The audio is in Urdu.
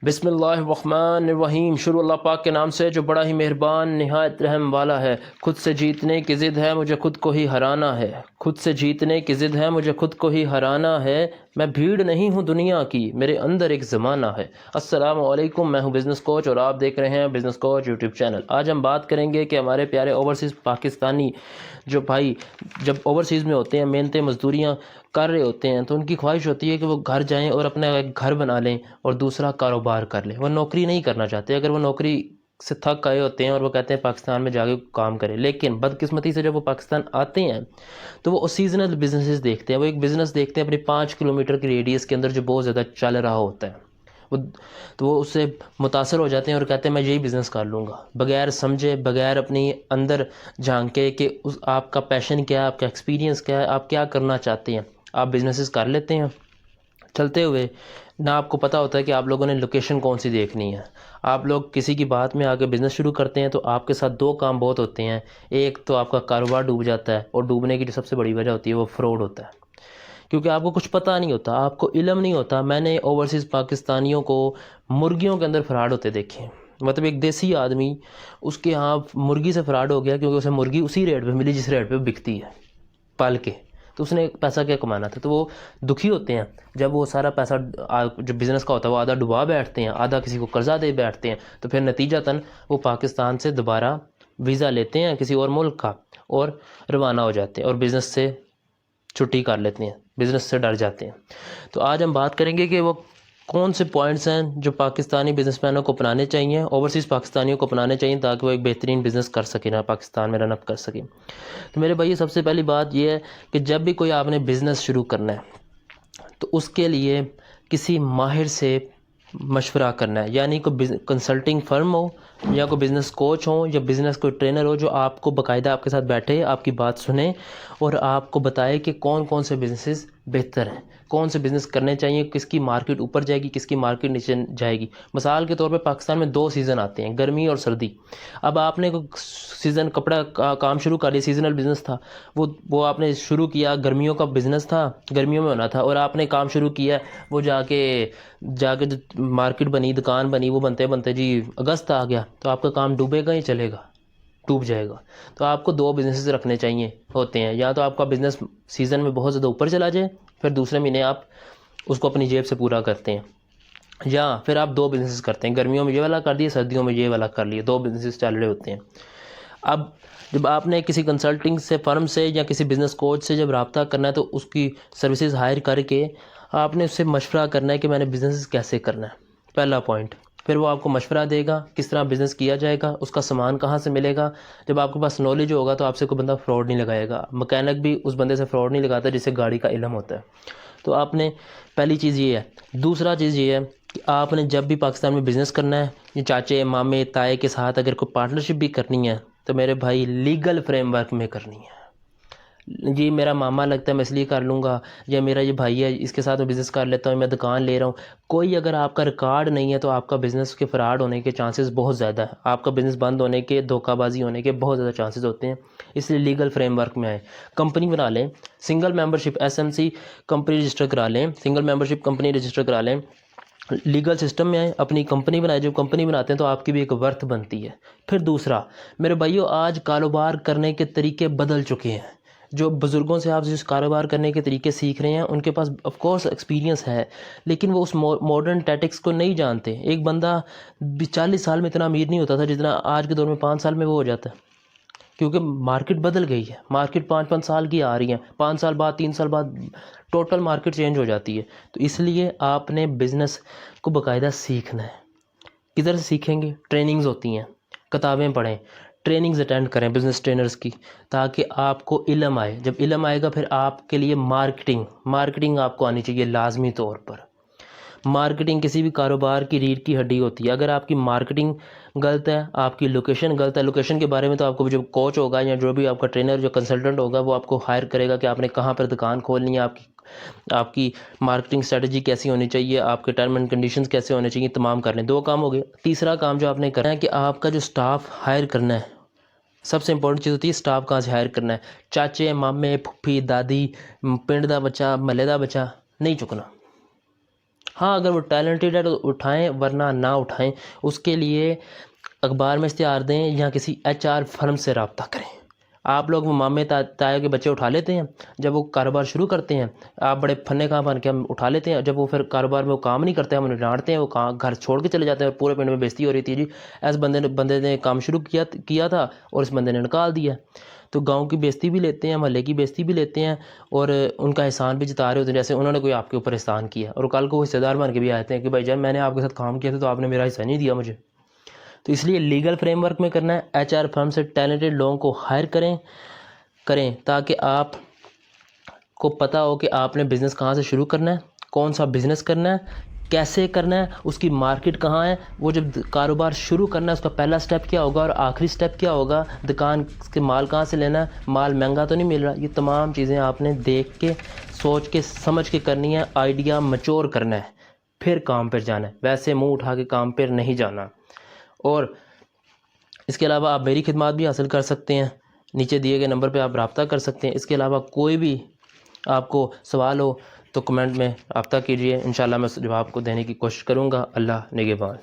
بسم اللہ الرحمن الرحیم۔ شروع اللہ پاک کے نام سے جو بڑا ہی مہربان نہایت رحم والا ہے۔ خود سے جیتنے کی ضد ہے مجھے خود کو ہی ہرانا ہے، خود سے جیتنے کی ضد ہے مجھے خود کو ہی ہرانا ہے، میں بھیڑ نہیں ہوں دنیا کی، میرے اندر ایک زمانہ ہے۔ السلام علیکم، میں ہوں بزنس کوچ اور آپ دیکھ رہے ہیں بزنس کوچ یوٹیوب چینل۔ آج ہم بات کریں گے کہ ہمارے پیارے اوورسیز پاکستانی جو بھائی جب اوورسیز میں ہوتے ہیں، محنتیں مزدوریاں کر رہے ہوتے ہیں، تو ان کی خواہش ہوتی ہے کہ وہ گھر جائیں اور اپنا ایک گھر بنا لیں اور دوسرا کاروبار کر لیں۔ وہ نوکری نہیں کرنا چاہتے، اگر وہ نوکری سے تھک آئے ہوتے ہیں اور وہ کہتے ہیں پاکستان میں جا کے کام کریں، لیکن بدقسمتی سے جب وہ پاکستان آتے ہیں تو وہ سیزنل بزنسز دیکھتے ہیں۔ وہ ایک بزنس دیکھتے ہیں اپنی 5 کلومیٹر کی ریڈیس کے اندر جو بہت زیادہ چل رہا ہوتا ہے، تو وہ اس سے متاثر ہو جاتے ہیں اور کہتے ہیں میں یہی بزنس کر لوں گا، بغیر سمجھے، بغیر اپنی اندر جھانکے کہ آپ کا پیشن کیا ہے، آپ کا ایکسپیرینس کیا ہے، آپ کیا کرنا چاہتے ہیں، آپ بزنسز کر لیتے ہیں چلتے ہوئے۔ نہ آپ کو پتہ ہوتا ہے کہ آپ لوگوں نے لوکیشن کون سی دیکھنی ہے۔ آپ لوگ کسی کی بات میں آ کے بزنس شروع کرتے ہیں تو آپ کے ساتھ 2 کام بہت ہوتے ہیں، ایک تو آپ کا کاروبار ڈوب جاتا ہے، اور ڈوبنے کی جو سب سے بڑی وجہ ہوتی ہے وہ فراڈ ہوتا ہے، کیونکہ آپ کو کچھ پتہ نہیں ہوتا، آپ کو علم نہیں ہوتا۔ میں نے اوورسیز پاکستانیوں کو مرغیوں کے اندر فراڈ ہوتے دیکھے ہیں۔ مطلب ایک دیسی آدمی، اس کے ہاں مرغی سے فراڈ ہو گیا کیونکہ اسے مرغی اسی ریٹ پہ ملی جس ریٹ پہ بکتی ہے پال کے، تو اس نے پیسہ کیا کمانا تھا، تو وہ دکھی ہوتے ہیں جب وہ سارا پیسہ جو بزنس کا ہوتا ہے وہ آدھا ڈبا بیٹھتے ہیں، آدھا کسی کو قرضہ دے بیٹھتے ہیں، تو پھر نتیجتاً وہ پاکستان سے دوبارہ ویزا لیتے ہیں کسی اور ملک کا اور روانہ ہو جاتے ہیں اور بزنس سے چھٹی کر لیتے ہیں، بزنس سے ڈر جاتے ہیں۔ تو آج ہم بات کریں گے کہ وہ کون سے پوائنٹس ہیں جو پاکستانی بزنس مینوں کو اپنانے چاہیے، اوورسیز پاکستانیوں کو اپنانے چاہیے، تاکہ وہ ایک بہترین بزنس کر سکیں، نہ پاکستان میں رن اپ کر سکیں۔ تو میرے بھائی سب سے پہلی بات یہ ہے کہ جب بھی کوئی آپ نے بزنس شروع کرنا ہے تو اس کے لیے کسی ماہر سے مشورہ کرنا ہے، یعنی کوئی کنسلٹنگ فرم ہو یا کوئی بزنس کوچ ہو یا بزنس کوئی ٹرینر ہو جو آپ کو باقاعدہ آپ کے ساتھ بیٹھے، آپ کی بات سنے اور آپ کو بتائے کہ کون کون سے بزنسز بہتر ہیں، کون سے بزنس کرنے چاہیے، کس کی مارکیٹ اوپر جائے گی، کس کی مارکیٹ نیچے جائے گی۔ مثال کے طور پہ پاکستان میں 2 سیزن آتے ہیں، گرمی اور سردی۔ اب آپ نے کوئی سیزن کپڑا کا کام شروع کر لیا، سیزنل بزنس تھا، وہ آپ نے شروع کیا، گرمیوں کا بزنس تھا، گرمیوں میں ہونا تھا، اور آپ نے کام شروع کیا، وہ جا کے جو مارکیٹ بنی، دکان بنی، وہ بنتے بنتے جی اگست آ گیا، تو آپ کا کام ڈوبے گا ہی چلے گا، ڈوب جائے گا۔ تو آپ کو 2 بزنسز رکھنے چاہیے ہوتے ہیں، یا تو آپ کا بزنس سیزن میں بہت زیادہ اوپر چلا جائے، پھر دوسرے مہینے آپ اس کو اپنی جیب سے پورا کرتے ہیں، یا پھر آپ 2 بزنسز کرتے ہیں، گرمیوں میں یہ والا کر دیا، سردیوں میں یہ والا کر لیا، 2 بزنسز چل رہے ہوتے ہیں۔ اب جب آپ نے کسی کنسلٹنگ سے فرم سے یا کسی بزنس کوچ سے جب رابطہ کرنا ہے تو اس کی سروسز ہائر کر کے آپ نے اس سے مشورہ کرنا ہے کہ میں نے بزنس کیسے کرنا ہے، پہلا پوائنٹ۔ پھر وہ آپ کو مشورہ دے گا کس طرح بزنس کیا جائے گا، اس کا سامان کہاں سے ملے گا۔ جب آپ کے پاس نالج ہوگا تو آپ سے کوئی بندہ فراڈ نہیں لگائے گا، مکینک بھی اس بندے سے فراڈ نہیں لگاتا جسے گاڑی کا علم ہوتا ہے۔ تو آپ نے پہلی چیز یہ ہے۔ دوسرا چیز یہ ہے کہ آپ نے جب بھی پاکستان میں بزنس کرنا ہے، یہ چاچے مامے تائے کے ساتھ اگر کوئی پارٹنرشپ بھی کرنی ہے تو میرے بھائی لیگل فریم ورک میں کرنی ہے۔ جی میرا ماما لگتا ہے میں اس لیے کر لوں گا، یا میرا یہ بھائی ہے اس کے ساتھ میں بزنس کر لیتا ہوں، میں دکان لے رہا ہوں، کوئی اگر آپ کا ریکارڈ نہیں ہے تو آپ کا بزنس کے فراڈ ہونے کے چانسز بہت زیادہ ہے، آپ کا بزنس بند ہونے کے، دھوکہ بازی ہونے کے بہت زیادہ چانسز ہوتے ہیں۔ اس لیے لیگل فریم ورک میں آئیں، کمپنی بنا لیں، single membership SMC company register کرا لیں، سنگل ممبرشپ کمپنی رجسٹر کرا لیں، لیگل سسٹم میں آئیں، اپنی کمپنی بنائیں۔ جب کمپنی بناتے ہیں تو آپ کی بھی ایک ورتھ بنتی ہے۔ پھر دوسرا میرے بھائیو، آج کاروبار کرنے کے طریقے بدل چکے ہیں۔ جو بزرگوں سے آپ جس کاروبار کرنے کے طریقے سیکھ رہے ہیں ان کے پاس آف کورس ایکسپیرینس ہے، لیکن وہ اس ماڈرن ٹیکٹکس کو نہیں جانتے۔ ایک بندہ 40 سال میں اتنا امیر نہیں ہوتا تھا جتنا آج کے دور میں 5 سال میں وہ ہو جاتا ہے، کیونکہ مارکیٹ بدل گئی ہے۔ مارکیٹ 5 سال کی آ رہی ہیں، 5 سال بعد، 3 سال بعد ٹوٹل مارکیٹ چینج ہو جاتی ہے۔ تو اس لیے آپ نے بزنس کو باقاعدہ سیکھنا ہے۔ کدھر سے سیکھیں گے؟ ٹریننگز ہوتی ہیں، کتابیں پڑھیں، ٹریننگز اٹینڈ کریں بزنس ٹرینرز کی، تاکہ آپ کو علم آئے۔ جب علم آئے گا پھر آپ کے لیے مارکیٹنگ آپ کو آنی چاہیے لازمی طور پر۔ مارکیٹنگ کسی بھی کاروبار کی ریڑھ کی ہڈی ہوتی ہے۔ اگر آپ کی مارکیٹنگ غلط ہے، آپ کی لوکیشن غلط ہے، لوکیشن کے بارے میں تو آپ کو جو کوچ ہوگا یا جو بھی آپ کا ٹرینر جو کنسلٹنٹ ہوگا وہ آپ کو ہائر کرے گا کہ آپ نے کہاں پر دکان کھولنی ہے، آپ کی مارکیٹنگ اسٹریٹجی کیسی ہونی چاہیے، آپ کے ٹرم اینڈ کنڈیشنز کیسے ہونے چاہیے، تمام کر لیں۔ 2 کام ہو گئے۔ تیسرا کام جو آپ نے کرنا ہے کہ آپ کا جو سٹاف ہائر کرنا ہے، سب سے امپورٹنٹ چیز ہوتی ہے سٹاف کہاں سے ہائر کرنا ہے۔ چاچے مامے پھپھی دادی، پنڈ دا بچہ، محلے دا بچہ نہیں چکنا۔ ہاں اگر وہ ٹیلنٹڈ ہے تو اٹھائیں، ورنہ نہ اٹھائیں۔ اس کے لیے اخبار میں اشتہار دیں یا کسی HR فرم سے رابطہ کریں۔ آپ لوگ وہ مامے تایا کے بچے اٹھا لیتے ہیں، جب وہ کاروبار شروع کرتے ہیں آپ بڑے پھنے کام بن کے ہم اٹھا لیتے ہیں، جب وہ پھر کاروبار میں وہ کام نہیں کرتے ہم انہیں ڈانٹتے ہیں، وہ گھر چھوڑ کے چلے جاتے ہیں اور پورے پنڈ میں بےزتی ہو رہی تھی، جی ایسے بندے نے کام شروع کیا تھا اور اس بندے نے نکال دیا۔ تو گاؤں کی بےزتی بھی لیتے ہیں، محلے کی بےزتی بھی لیتے ہیں اور ان کا احسان بھی جتا رہے ہوتے ہیں، جیسے انہوں نے کوئی آپ کے اوپر احسان کیا اور کل کو وہ حصہ دار بن کے بھی آتے ہیں کہ بھائی جان میں نے آپ کے ساتھ کام کیا تھا تو آپ نے میرا حصہ نہیں دیا مجھے۔ تو اس لیے لیگل فریم ورک میں کرنا ہے، HR فرم سے ٹیلنٹڈ لوگوں کو ہائر کریں تاکہ آپ کو پتہ ہو کہ آپ نے بزنس کہاں سے شروع کرنا ہے، کون سا بزنس کرنا ہے، کیسے کرنا ہے، اس کی مارکیٹ کہاں ہے، وہ جب کاروبار شروع کرنا ہے اس کا پہلا سٹیپ کیا ہوگا اور آخری سٹیپ کیا ہوگا، دکان کے مال کہاں سے لینا ہے، مال مہنگا تو نہیں مل رہا، یہ تمام چیزیں آپ نے دیکھ کے سوچ کے سمجھ کے کرنی ہے، آئیڈیا میچور کرنا ہے، پھر کام پر جانا ہے، ویسے منہ اٹھا کے کام پر نہیں جانا۔ اور اس کے علاوہ آپ میری خدمات بھی حاصل کر سکتے ہیں، نیچے دیے گئے نمبر پہ آپ رابطہ کر سکتے ہیں۔ اس کے علاوہ کوئی بھی آپ کو سوال ہو تو کمنٹ میں رابطہ کیجیے، انشاءاللہ میں اس جواب کو دینے کی کوشش کروں گا۔ اللہ نگہبان۔